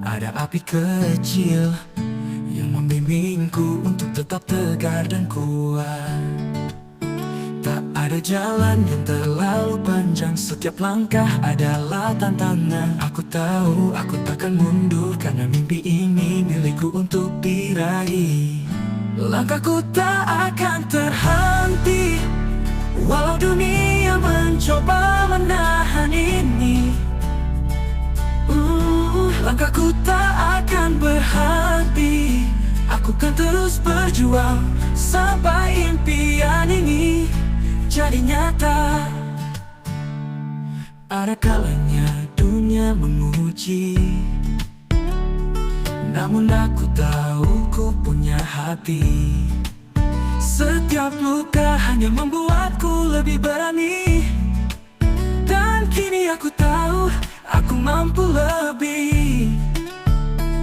ada api kecil yang membimbingku untuk tetap tegar dan kuat. Tak ada jalan yang terlalu panjang, setiap langkah adalah tantangan. Aku tahu aku takkan mundur, karena mimpi ini milikku untuk diraih. Langkahku tak akan terhenti, walau dunia mencoba menahan ini. Langkahku tak akan berhenti, aku kan terus berjuang sampai impian ini jadi nyata. Ada kalanya dunia hanya menguji. Namun aku tahu ku punya hati. Setiap luka hanya membuatku lebih berani. Dan kini aku tahu aku mampu lebih.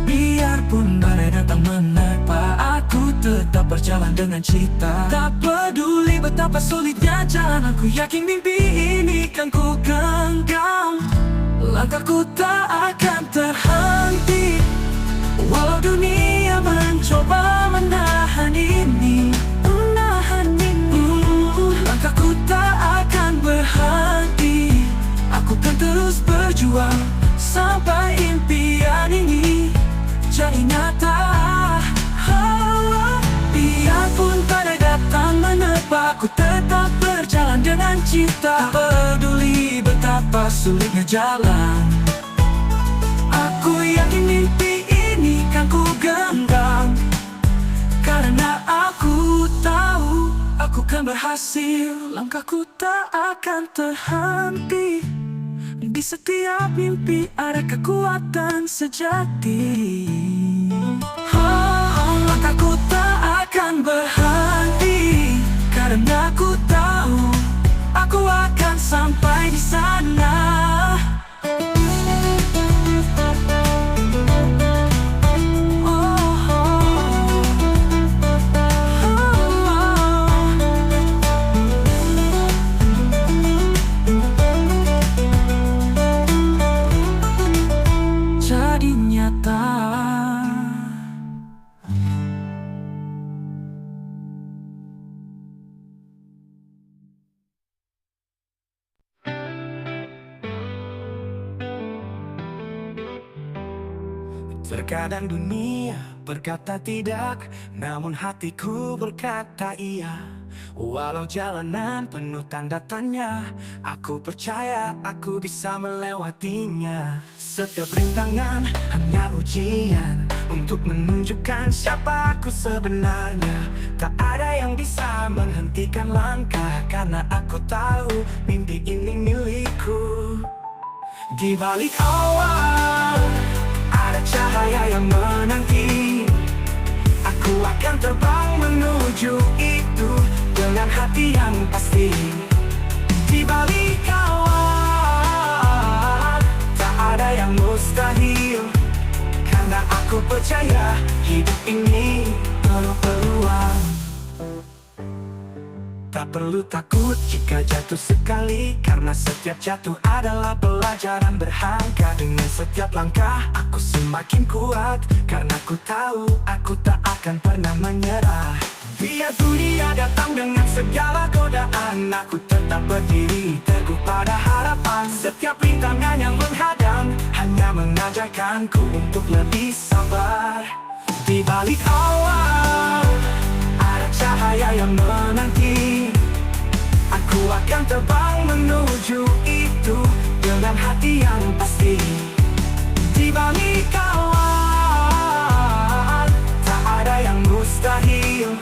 Biarpun badai datang menerpa, aku tetap berjalan dengan cita. Tak peduli betapa sulitnya jalan, aku yakin mimpi ini kan ku genggam. Langkahku tak akan terhenti, walau dunia mencoba menahan ini. Langkahku tak akan berhenti, aku kan terus berjuang sampai impian ini jadi nyata. Biarpun badai datang menerpa, aku tetap berjalan dengan cinta. Tak peduli betapa sulitnya jalan, aku yakin mimpi ini kan ku genggam. Karena aku tahu aku kan berhasil. Langkahku tak akan terhenti, di setiap mimpi ada kekuatan sejati. Langkahku tak akan berhenti, karena aku tahu aku akan sampai di sana. Terkadang dunia berkata tidak, namun hatiku berkata iya. Walau jalanan penuh tanda tanya, aku percaya aku bisa melewatinya. Setiap rintangan hanya ujian untuk menunjukkan siapa aku sebenarnya. Tak ada yang bisa menghentikan langkah, karena aku tahu mimpi ini milikku. Di balik awan ada cahaya yang menanti. Aku akan terbang menuju itu dengan hati yang pasti. Di balik awan tak ada yang mustahil, karena aku percaya hidup ini penuh peluang. Tak perlu takut jika jatuh sekali, karena setiap jatuh adalah pelajaran berharga. Dengan setiap langkah aku semakin kuat, karena aku tahu aku tak akan pernah menyerah. Biar dunia datang dengan segala godaan, aku tetap berdiri teguh pada harapan. Setiap rintangan yang menghadang hanya mengajarkanku untuk lebih sabar. Di balik awan ada cahaya yang menanti. Aku akan terbang menuju itu dengan hati yang pasti. Di balik awan tak ada yang mustahil,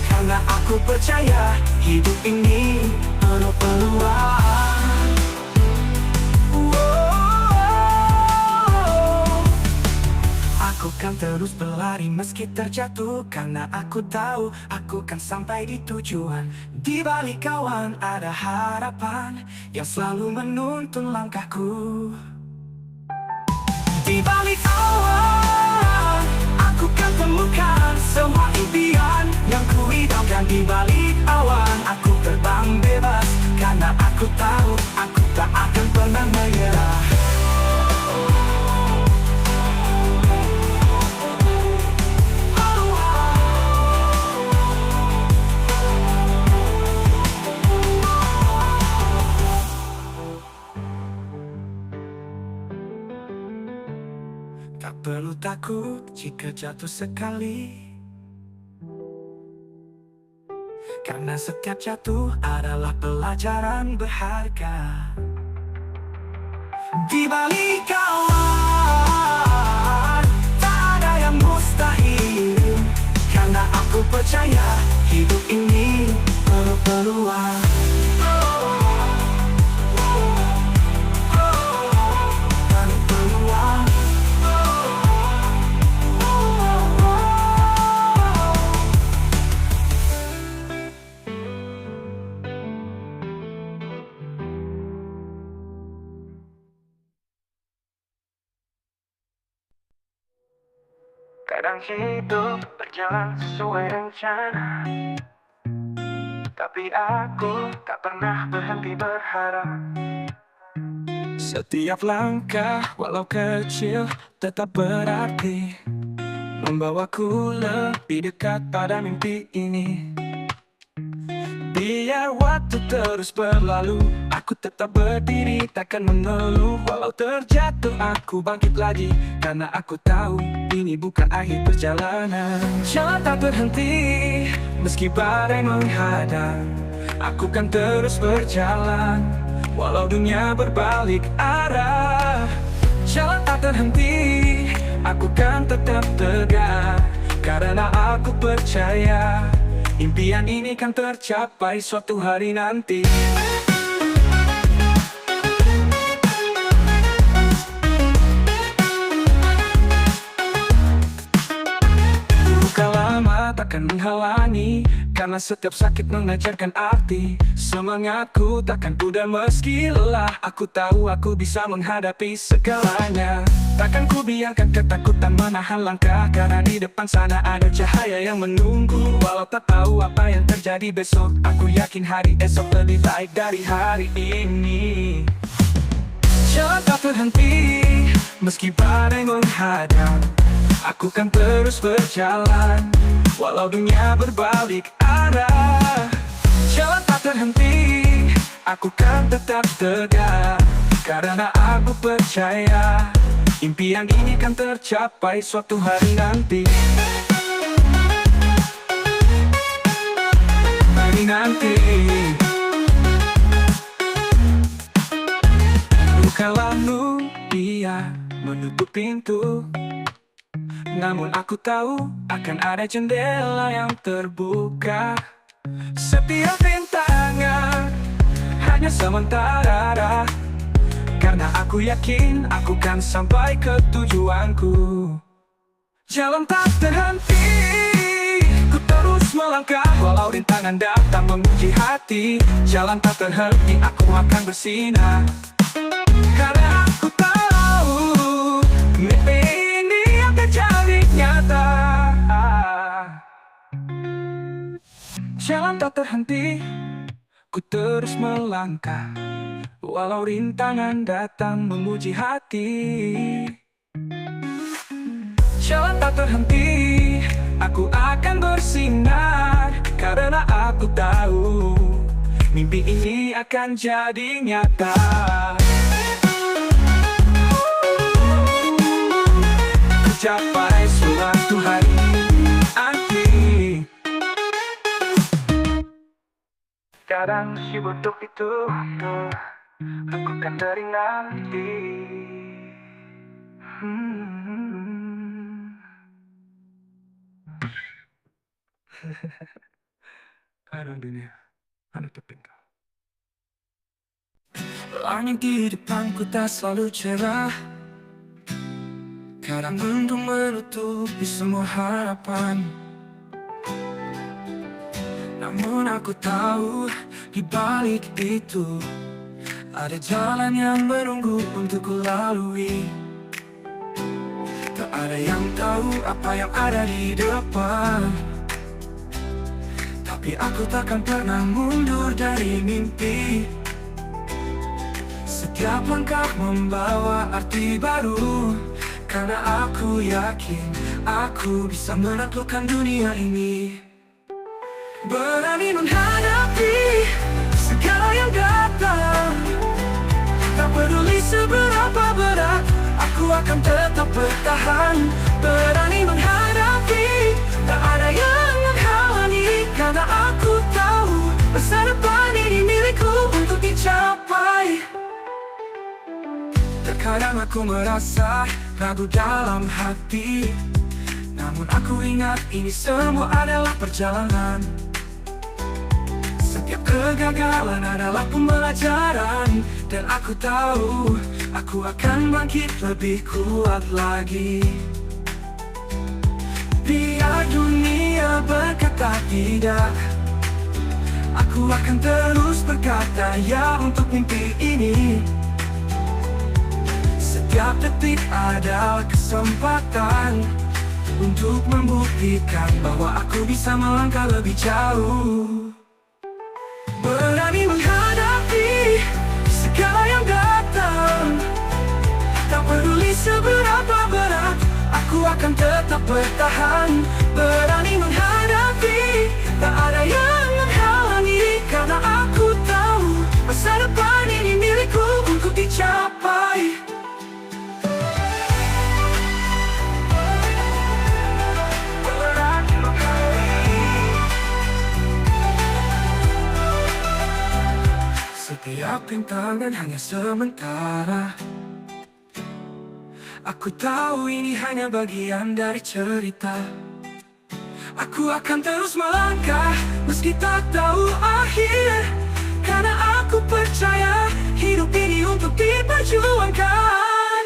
karena aku percaya hidup ini penuh peluang. Aku kan terus berlari meski terjatuh, karena aku tahu aku kan sampai di tujuan. Di balik awan ada harapan yang selalu menuntun langkahku. Di balik awan aku kan temukan semua impian yang ku idamkan. Di balik awan aku terbang bebas, karena aku tahu aku tak akan pernah menyerah. Tak perlu takut jika jatuh sekali, karena setiap jatuh adalah pelajaran berharga. Di balik awan tak ada yang mustahil, karena aku percaya hidup ini penuh peluang. Kadang hidup berjalan sesuai rencana, tapi aku tak pernah berhenti berharap. Setiap langkah walau kecil tetap berarti, membawaku lebih dekat pada mimpi ini. Biar waktu terus berlalu, aku tetap berdiri, takkan mengeluh. Walau terjatuh aku bangkit lagi, karena aku tahu ini bukan akhir perjalanan. Jalan tak berhenti, meski badai menghadang, aku kan terus berjalan, walau dunia berbalik arah. Jalan tak terhenti, aku kan tetap tegak, karena aku percaya impian ini kan tercapai suatu hari nanti. Luka lama takkan menghalangi, karena setiap sakit mengajarkan arti. Semangatku takkan pudar meski lelah, aku tahu aku bisa menghadapi segalanya. Takkan ku biarkan ketakutan menahan langkah, karena di depan sana ada cahaya yang menunggu. Walau tak tahu apa yang terjadi besok, aku yakin hari esok lebih baik dari hari ini. Jalan tak terhenti, meski badai menghadang, aku kan terus berjalan, walau dunia berbalik arah. Jalan tak terhenti, aku kan tetap tegak, karena aku percaya impian ini kan tercapai suatu hari nanti. Hari nanti. Luka lalu dia menutup pintu, namun aku tahu akan ada jendela yang terbuka. Setiap rintangan hanya sementara, karena aku yakin aku kan sampai ke tujuanku. Jalan tak terhenti, ku terus melangkah, walau rintangan datang menguji hati. Jalan tak terhenti, aku akan bersinar, karena aku tahu mimpi ini akan jadi nyata. Jalan tak terhenti, ku terus melangkah, walau rintangan datang menguji hati. Jalan tak terhenti, aku akan bersinar, karena aku tahu mimpi ini akan jadi nyata. Ku capai suatu hari nanti. Kadang si butuh itu aku kan dari nanti. Kadang dunia ada tertinggal. Langit di depanku tak selalu cerah, kadang mendung menutupi semua harapan. Namun aku tahu di balik itu ada jalan yang menunggu untuk ku lalui. Tak ada yang tahu apa yang ada di depan, tapi aku takkan pernah mundur dari mimpi. Setiap langkah membawa arti baru, karena aku yakin aku bisa menaklukkan dunia ini. Berani menghadapi segala yang datang, tak peduli seberapa berat, aku akan tetap bertahan. Berani menghadapi, tak ada yang menghalangi, karena aku tahu masa depan ini milikku untuk dicapai. Terkadang aku merasa ragu dalam hati, namun aku ingat ini semua adalah perjalanan. Setiap kegagalan adalah pembelajaran, dan aku tahu aku akan bangkit lebih kuat lagi. Biar dunia berkata tidak, aku akan terus berkata ya untuk mimpi ini. Setiap detik adalah kesempatan untuk membuktikan bahwa aku bisa melangkah lebih jauh. Berani menghadapi segala yang datang, tak peduli seberapa berat, aku akan tetap bertahan. Berani menghadapi, tak ada yang menghalangi, karena aku tahu masa depan ini milikku untuk dicapai. Berani menghadapi setiap rintangan hanya sementara. Aku tahu ini hanya bagian dari cerita. Aku akan terus melangkah meski tak tahu akhir, karena aku percaya hidup ini untuk diperjuangkan.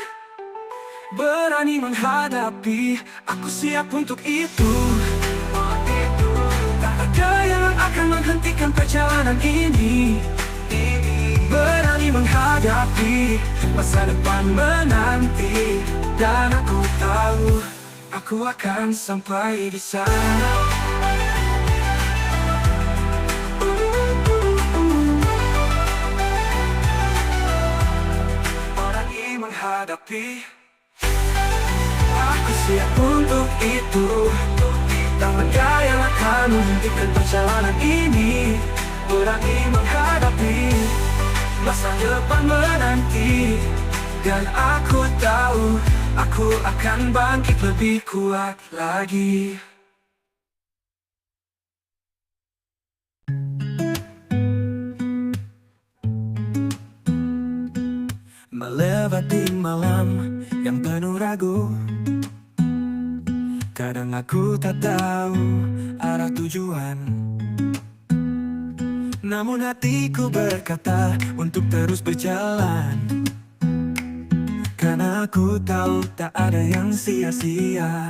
Berani menghadapi, aku siap untuk itu. Tak ada yang akan menghentikan perjalanan ini. Berani menghadapi masa depan menanti, dan aku tahu aku akan sampai di sana. Berani menghadapi, aku siap untuk itu. Tak ada yang akan menghentikan perjalanan ini. Berani menghadapi masa depan menanti, dan aku tahu aku akan bangkit lebih kuat lagi. Melewati malam yang penuh ragu, kadang aku tak tahu arah tujuan, namun hatiku berkata untuk terus berjalan, karena aku tahu tak ada yang sia-sia.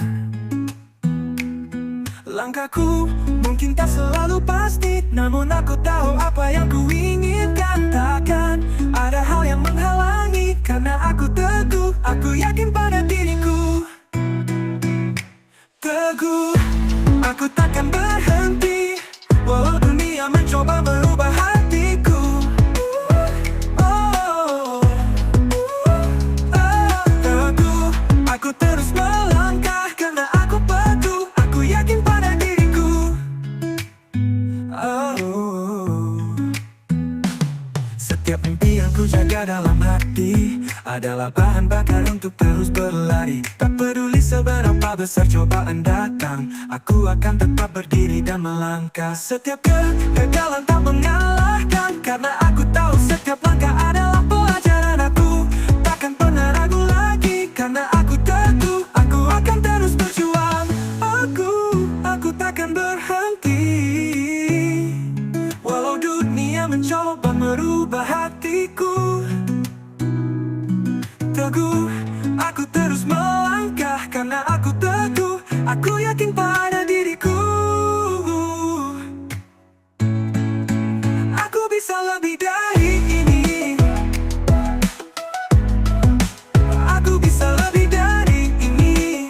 Langkahku mungkin tak selalu pasti, namun aku tahu apa yang ku inginkan. Takkan ada hal yang menghalangi, karena aku teguh, aku yakin pada diriku. Teguh, aku takkan berhenti walau dunia mencoba merubah hatiku. Teguh, aku terus melangkah karena aku peduh, aku yakin pada diriku. Setiap mimpi yang ku jaga dalam hati adalah bahan bakar untuk terus berlari. Tak peduli seberapa besar cobaan datang, aku akan tetap berdiri dan melangkah. Setiap kegagalan tak mengalahkan, karena aku tahu setiap langkah adalah pelajaran. Aku takkan pernah ragu lagi, karena aku teguh, aku akan terus berjuang. Aku takkan berhenti walau dunia mencoba merubah hatiku. Teguh, aku terus melangkah karena aku teguh, aku yakin pada diriku. Aku bisa lebih dari ini. Aku bisa lebih dari ini.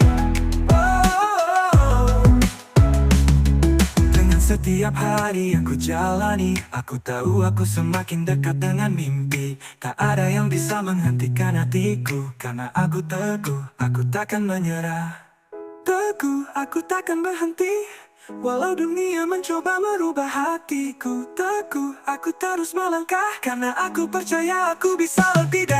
Dengan setiap hari yang ku jalani, aku tahu aku semakin dekat dengan mimpi. Tak ada yang bisa menghentikan hatiku, karena aku teguh, aku takkan menyerah. Teguh, aku takkan berhenti walau dunia mencoba merubah hatiku. Teguh, aku terus melangkah karena aku percaya aku bisa lebih dari